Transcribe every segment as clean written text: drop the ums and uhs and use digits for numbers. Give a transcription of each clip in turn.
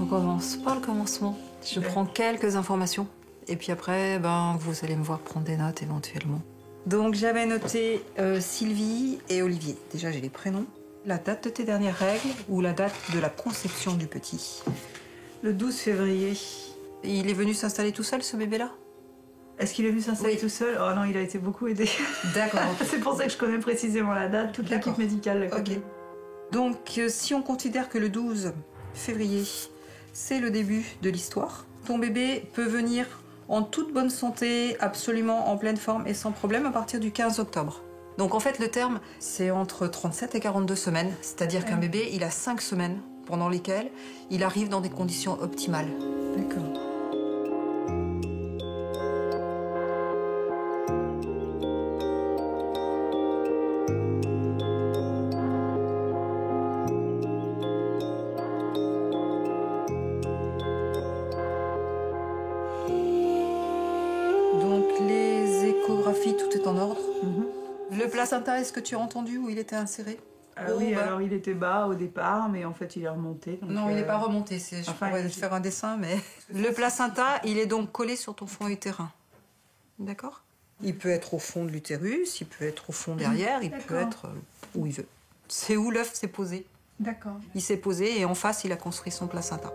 On commence par le commencement. Je prends quelques informations. Et puis après, vous allez me voir prendre des notes éventuellement. Donc j'avais noté Sylvie et Olivier. Déjà, j'ai les prénoms. La date de tes dernières règles ou la date de la conception du petit? Le 12 février. Il est venu s'installer tout seul, ce bébé-là? Est-ce qu'il est venu s'installer tout seul? Oh non, il a été beaucoup aidé. D'accord. C'est pour ça que je connais précisément la date, toute l'équipe médicale l'a connue. Ok. Donc, si on considère que le 12 février, c'est le début de l'histoire, ton bébé peut venir en toute bonne santé, absolument en pleine forme et sans problème à partir du 15 octobre. Donc en fait, le terme, c'est entre 37 et 42 semaines. C'est-à-dire qu'un bébé, il a 5 semaines pendant lesquelles il arrive dans des conditions optimales. D'accord. Donc les échographies, tout est en ordre. Le placenta, est-ce que tu as entendu où il était inséré? Oui, alors il était bas au départ, mais en fait il est remonté. Donc, non, il n'est pas remonté. Je pourrais te faire un dessin, mais... Le placenta, il est donc collé sur ton fond utérin. D'accord? Il peut être au fond de l'utérus, il peut être au fond derrière, il peut être où il veut. C'est où l'œuf s'est posé. D'accord. Il s'est posé et en face, il a construit son placenta.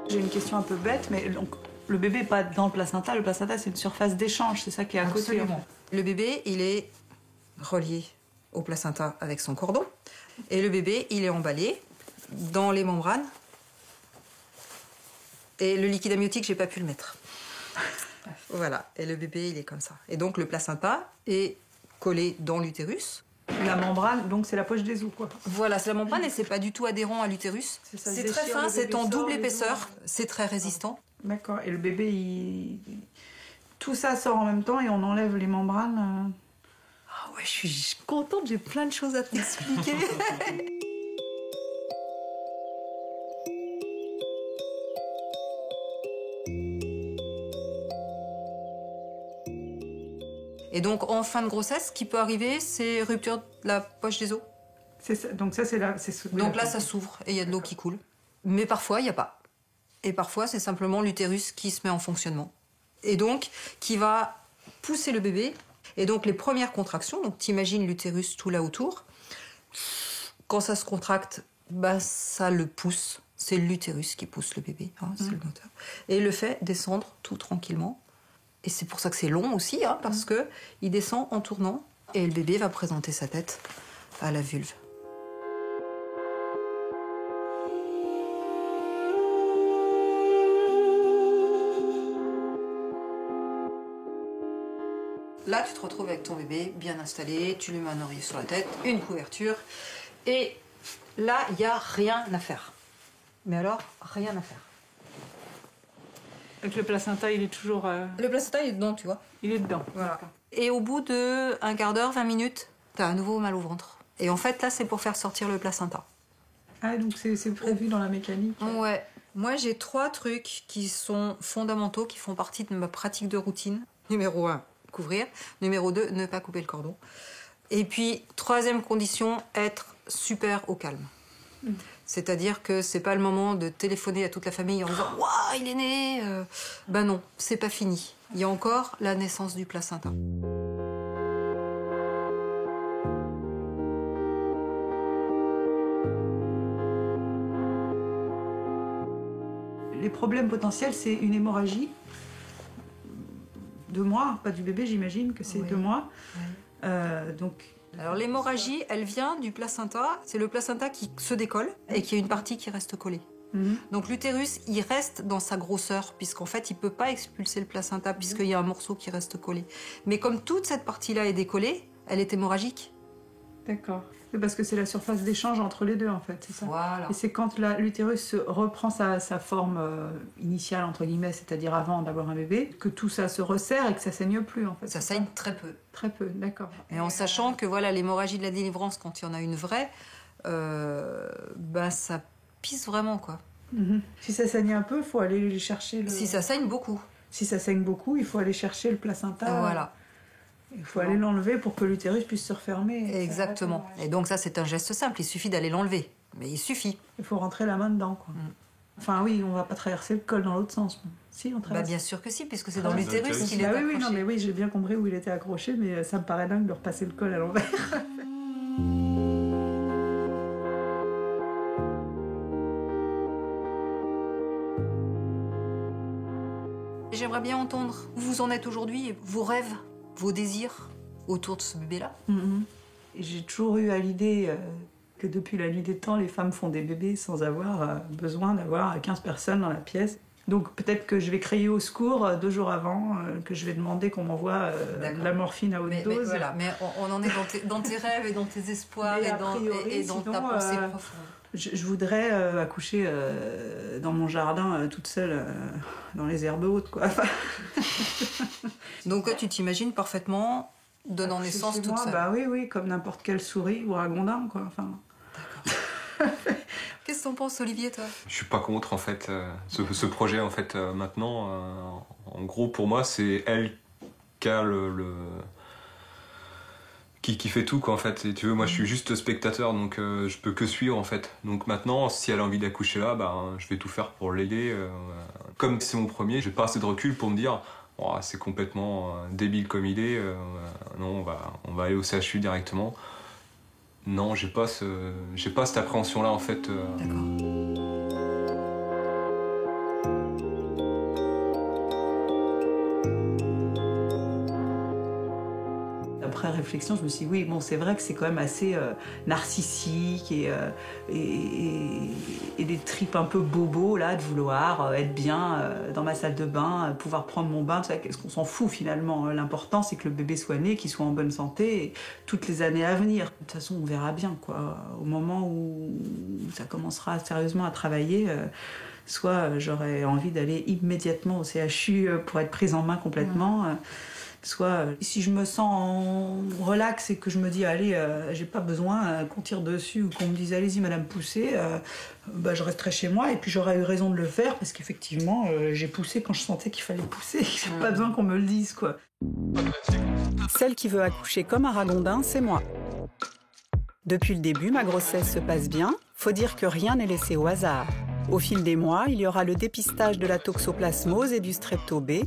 J'ai une question un peu bête, mais donc, le bébé n'est pas dans le placenta c'est une surface d'échange, c'est ça qui est à côté. En fait. Le bébé, il est relié au placenta avec son cordon, et le bébé, il est emballé dans les membranes, et le liquide amniotique, j'ai pas pu le mettre. Voilà, et le bébé, il est comme ça. Et donc le placenta est collé dans l'utérus. La membrane, donc c'est la poche des os, quoi. Voilà, c'est la membrane et c'est pas du tout adhérent à l'utérus. C'est très fin, c'est en double épaisseur, c'est très résistant. D'accord, et le bébé, tout ça sort en même temps et on enlève les membranes. Ah ouais, je suis contente, j'ai plein de choses à t'expliquer. Et donc, en fin de grossesse, ce qui peut arriver, c'est rupture de la poche des os. C'est ça, donc ça, c'est là. Donc là, ça s'ouvre et il y a de l'eau qui coule. Mais parfois, il n'y a pas. Et parfois, c'est simplement l'utérus qui se met en fonctionnement. Et donc, qui va pousser le bébé. Et donc, les premières contractions, donc t'imagines l'utérus tout là autour. Quand ça se contracte, ça le pousse. C'est l'utérus qui pousse le bébé, c'est le moteur. Et il le fait descendre tout tranquillement. Et c'est pour ça que c'est long aussi, parce qu'il descend en tournant et le bébé va présenter sa tête à la vulve. Là, tu te retrouves avec ton bébé bien installé, tu lui mets un oreiller sur la tête, une couverture, et là, il n'y a rien à faire. Mais alors, rien à faire. Donc le placenta, il est toujours... Le placenta, il est dedans, tu vois. Il est dedans. Voilà. Et au bout de un quart d'heure, 20 minutes, t'as à nouveau mal au ventre. Et en fait, là, c'est pour faire sortir le placenta. Ah, donc c'est prévu dans la mécanique. Ouais. Moi, j'ai 3 trucs qui sont fondamentaux, qui font partie de ma pratique de routine. Numéro 1, couvrir. Numéro 2, ne pas couper le cordon. Et puis, 3e condition, être super au calme. C'est-à-dire que c'est pas le moment de téléphoner à toute la famille en disant « Waouh, il est né !» non, c'est pas fini. Il y a encore la naissance du placenta. Les problèmes potentiels, c'est une hémorragie. 2 mois, pas du bébé, j'imagine que c'est 2 mois. Oui. Donc... Alors l'hémorragie, elle vient du placenta. C'est le placenta qui se décolle et qui a une partie qui reste collée. Donc l'utérus, il reste dans sa grosseur, puisqu'en fait, il ne peut pas expulser le placenta, puisqu'il y a un morceau qui reste collé. Mais comme toute cette partie-là est décollée, elle est hémorragique. D'accord. C'est parce que c'est la surface d'échange entre les deux, en fait, c'est ça. Voilà. Et c'est quand l'utérus reprend sa forme initiale, entre guillemets, c'est-à-dire avant d'avoir un bébé, que tout ça se resserre et que ça saigne plus, en fait. Ça saigne très peu. Très peu, d'accord. Et en sachant que voilà, l'hémorragie de la délivrance, quand il y en a une vraie, ça pisse vraiment, quoi. Si ça saigne un peu, il faut aller chercher le... Si ça saigne beaucoup. Si ça saigne beaucoup, il faut aller chercher le placenta. Voilà. Il faut aller l'enlever pour que l'utérus puisse se refermer. Exactement. Et donc ça, c'est un geste simple. Il suffit d'aller l'enlever. Mais il suffit. Il faut rentrer la main dedans, quoi. Enfin oui, on va pas traverser le col dans l'autre sens. Si, on traverse. Bien sûr que si, puisque c'est dans l'utérus qu'il est oui, accroché. non, mais oui, j'ai bien compris où il était accroché, mais ça me paraît dingue de repasser le col à l'envers. J'aimerais bien entendre où vous en êtes aujourd'hui, vos rêves, vos désirs autour de ce bébé-là. Et j'ai toujours eu à l'idée que depuis la nuit des temps, les femmes font des bébés sans avoir besoin d'avoir 15 personnes dans la pièce. Donc peut-être que je vais crier au secours 2 jours avant, que je vais demander qu'on m'envoie de la morphine à haute dose. Mais on en est dans tes rêves et dans tes espoirs et dans ta pensée profonde. Je voudrais accoucher dans mon jardin toute seule dans les herbes hautes, quoi. Donc tu t'imagines parfaitement donnant naissance toute seule. Bah oui, comme n'importe quelle souris ou ragondin, quoi. Enfin. D'accord. Qu'est-ce que t'en penses, Olivier, toi? Je suis pas contre, en fait, ce projet, en fait, maintenant. En gros, pour moi, c'est elle qui a qui fait tout, quoi, en fait. Et tu veux, moi, je suis juste spectateur, donc je peux que suivre, en fait. Donc maintenant, si elle a envie d'accoucher là, je vais tout faire pour l'aider. Comme c'est mon premier, j'ai pas assez de recul pour me dire oh, c'est complètement débile comme idée. Non, on va aller au CHU directement. Non, j'ai pas cette appréhension-là, en fait. D'accord. Après réflexion, je me suis dit, oui, bon, c'est vrai que c'est quand même assez narcissique et des tripes un peu bobos, là, de vouloir être bien dans ma salle de bain, pouvoir prendre mon bain, tout ça. Qu'est-ce qu'on s'en fout, finalement? L'important, c'est que le bébé soit né, qu'il soit en bonne santé, et toutes les années à venir. De toute façon, on verra bien, quoi. Au moment où ça commencera sérieusement à travailler, soit j'aurais envie d'aller immédiatement au CHU pour être prise en main complètement, soit si je me sens relax et que je me dis allez, j'ai pas besoin qu'on tire dessus ou qu'on me dise allez-y madame poussez, je resterai chez moi et puis j'aurais eu raison de le faire parce qu'effectivement j'ai poussé quand je sentais qu'il fallait pousser. J'ai pas besoin qu'on me le dise, quoi. Celle qui veut accoucher comme un ragondin, c'est moi. Depuis le début, ma grossesse se passe bien. Faut dire que rien n'est laissé au hasard. Au fil des mois, il y aura le dépistage de la toxoplasmose et du strepto-B,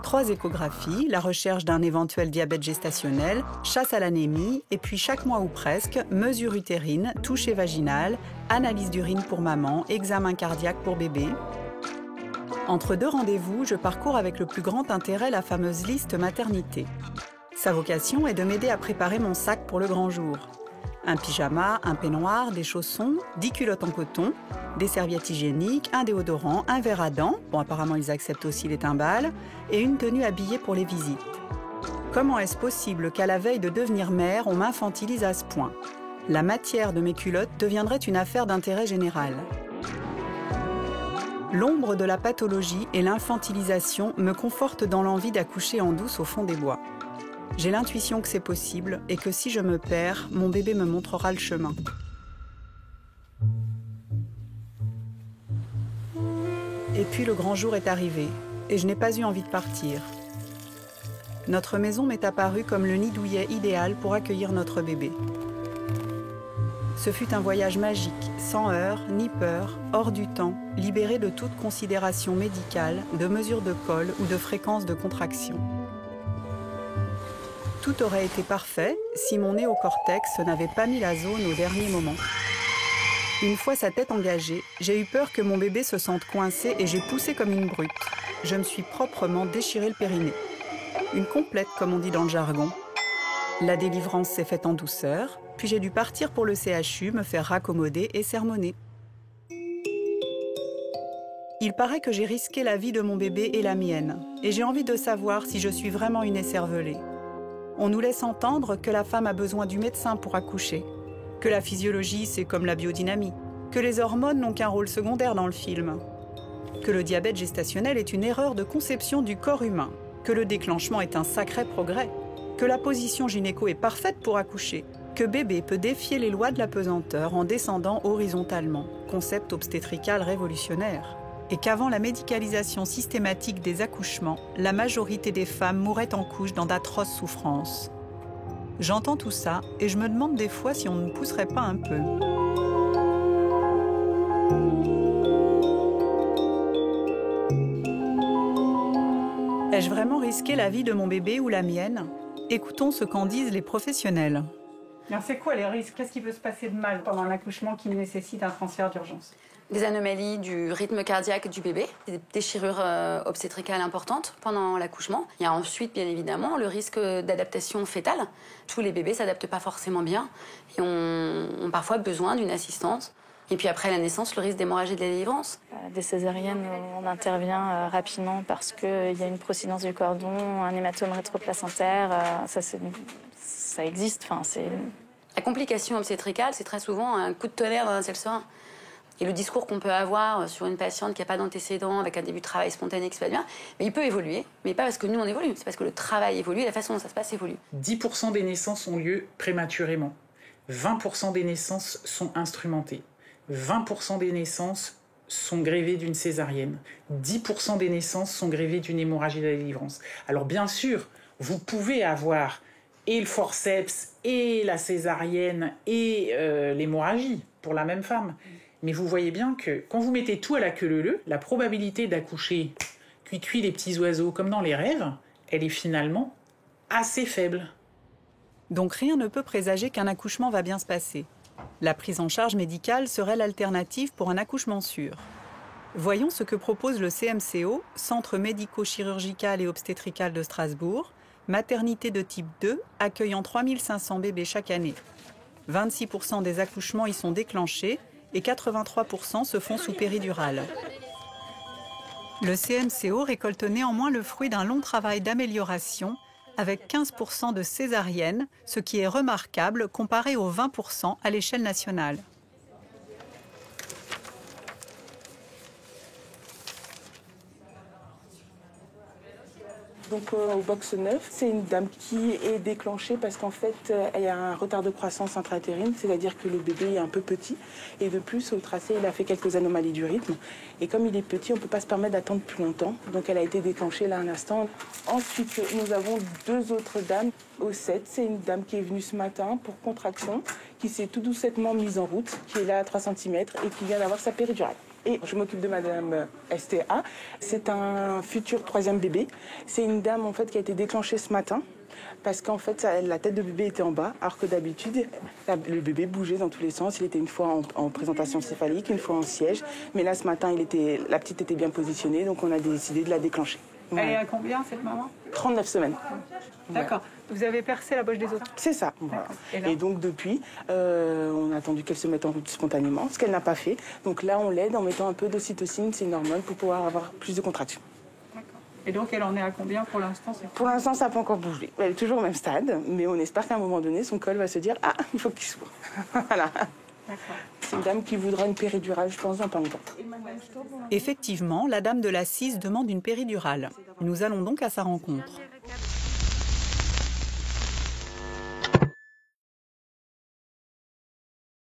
3 échographies, la recherche d'un éventuel diabète gestationnel, chasse à l'anémie, et puis chaque mois ou presque, mesure utérine, toucher vaginale, analyse d'urine pour maman, examen cardiaque pour bébé. Entre 2 rendez-vous, je parcours avec le plus grand intérêt la fameuse liste maternité. Sa vocation est de m'aider à préparer mon sac pour le grand jour. Un pyjama, un peignoir, des chaussons, 10 culottes en coton, des serviettes hygiéniques, un déodorant, un verre à dents, bon apparemment ils acceptent aussi les timbales, et une tenue habillée pour les visites. Comment est-ce possible qu'à la veille de devenir mère, on m'infantilise à ce point? La matière de mes culottes deviendrait une affaire d'intérêt général. L'ombre de la pathologie et l'infantilisation me confortent dans l'envie d'accoucher en douce au fond des bois. J'ai l'intuition que c'est possible et que si je me perds, mon bébé me montrera le chemin. Et puis le grand jour est arrivé et je n'ai pas eu envie de partir. Notre maison m'est apparue comme le nid douillet idéal pour accueillir notre bébé. Ce fut un voyage magique, sans heurts ni peur, hors du temps, libéré de toute considération médicale, de mesure de col ou de fréquence de contraction. Tout aurait été parfait si mon néocortex n'avait pas mis la zone au dernier moment. Une fois sa tête engagée, j'ai eu peur que mon bébé se sente coincé et j'ai poussé comme une brute. Je me suis proprement déchiré le périnée. Une complète, comme on dit dans le jargon. La délivrance s'est faite en douceur, puis j'ai dû partir pour le CHU, me faire raccommoder et sermonner. Il paraît que j'ai risqué la vie de mon bébé et la mienne, et j'ai envie de savoir si je suis vraiment une écervelée. On nous laisse entendre que la femme a besoin du médecin pour accoucher, que la physiologie, c'est comme la biodynamie, que les hormones n'ont qu'un rôle secondaire dans le film, que le diabète gestationnel est une erreur de conception du corps humain, que le déclenchement est un sacré progrès, que la position gynéco est parfaite pour accoucher, que bébé peut défier les lois de la pesanteur en descendant horizontalement, concept obstétrical révolutionnaire, et qu'avant la médicalisation systématique des accouchements, la majorité des femmes mouraient en couches dans d'atroces souffrances. J'entends tout ça et je me demande des fois si on ne pousserait pas un peu. Ai-je vraiment risqué la vie de mon bébé ou la mienne? Écoutons ce qu'en disent les professionnels. Alors c'est quoi les risques? Qu'est-ce qui peut se passer de mal pendant un accouchement qui nécessite un transfert d'urgence? Des anomalies du rythme cardiaque du bébé, des déchirures obstétricales importantes pendant l'accouchement. Il y a ensuite, bien évidemment, le risque d'adaptation fétale. Tous les bébés ne s'adaptent pas forcément bien et ont parfois besoin d'une assistance. Et puis après la naissance, le risque d'hémorragie de la délivrance. Des césariennes, on intervient rapidement parce qu'il y a une procidence du cordon, un hématome rétroplacentaire, ça existe. Enfin, La complication obstétricale, c'est très souvent un coup de tonnerre dans un seul serein. Et le discours qu'on peut avoir sur une patiente qui n'a pas d'antécédent, avec un début de travail spontané qui se passe bien, mais il peut évoluer, mais pas parce que nous on évolue, c'est parce que le travail évolue et la façon dont ça se passe évolue. 10% des naissances ont lieu prématurément. 20% des naissances sont instrumentées. 20% des naissances sont grevées d'une césarienne. 10% des naissances sont grevées d'une hémorragie de la délivrance. Alors bien sûr, vous pouvez avoir et le forceps, et la césarienne, et l'hémorragie pour la même femme. Mais vous voyez bien que quand vous mettez tout à la queue leu-leu, la probabilité d'accoucher cuit les petits oiseaux comme dans les rêves, elle est finalement assez faible. Donc rien ne peut présager qu'un accouchement va bien se passer. La prise en charge médicale serait l'alternative pour un accouchement sûr. Voyons ce que propose le CMCO, Centre médico-chirurgical et obstétrical de Strasbourg, maternité de type 2, accueillant 3500 bébés chaque année. 26% des accouchements y sont déclenchés et 83% se font sous péridurale. Le CMCO récolte néanmoins le fruit d'un long travail d'amélioration avec 15% de césariennes, ce qui est remarquable comparé aux 20% à l'échelle nationale. Donc au box 9, c'est une dame qui est déclenchée parce qu'en fait, elle a un retard de croissance intra-utérine, c'est-à-dire que le bébé est un peu petit. Et de plus, au tracé, il a fait quelques anomalies du rythme. Et comme il est petit, on ne peut pas se permettre d'attendre plus longtemps. Donc elle a été déclenchée là un instant. Ensuite, nous avons deux autres dames. Au 7, c'est une dame qui est venue ce matin pour contraction, qui s'est tout doucement mise en route, qui est là à 3 cm et qui vient d'avoir sa péridurale. Et je m'occupe de madame STA. C'est un futur 3e bébé. C'est une dame en fait qui a été déclenchée ce matin parce qu'en fait la tête de bébé était en bas, alors que d'habitude le bébé bougeait dans tous les sens. Il était une fois en présentation céphalique, une fois en siège. Mais là ce matin, la petite était bien positionnée, donc on a décidé de la déclencher. Elle est à combien cette maman? 39 semaines. D'accord. Vous avez percé la poche des autres? C'est ça. Voilà. Et donc depuis, on a attendu qu'elle se mette en route spontanément, ce qu'elle n'a pas fait. Donc là, on l'aide en mettant un peu d'ocytocine, c'est une hormone, pour pouvoir avoir plus de contractions. D'accord. Et donc elle en est à combien pour l'instant? Pour l'instant, ça n'a pas encore bougé. Elle est toujours au même stade, mais on espère qu'à un moment donné, son col va se dire « Ah, il faut qu'il s'ouvre ». Voilà. C'est une dame qui voudra une péridurale, je pense, dans pas longtemps. Effectivement, la dame de la 6 demande une péridurale. Nous allons donc à sa rencontre.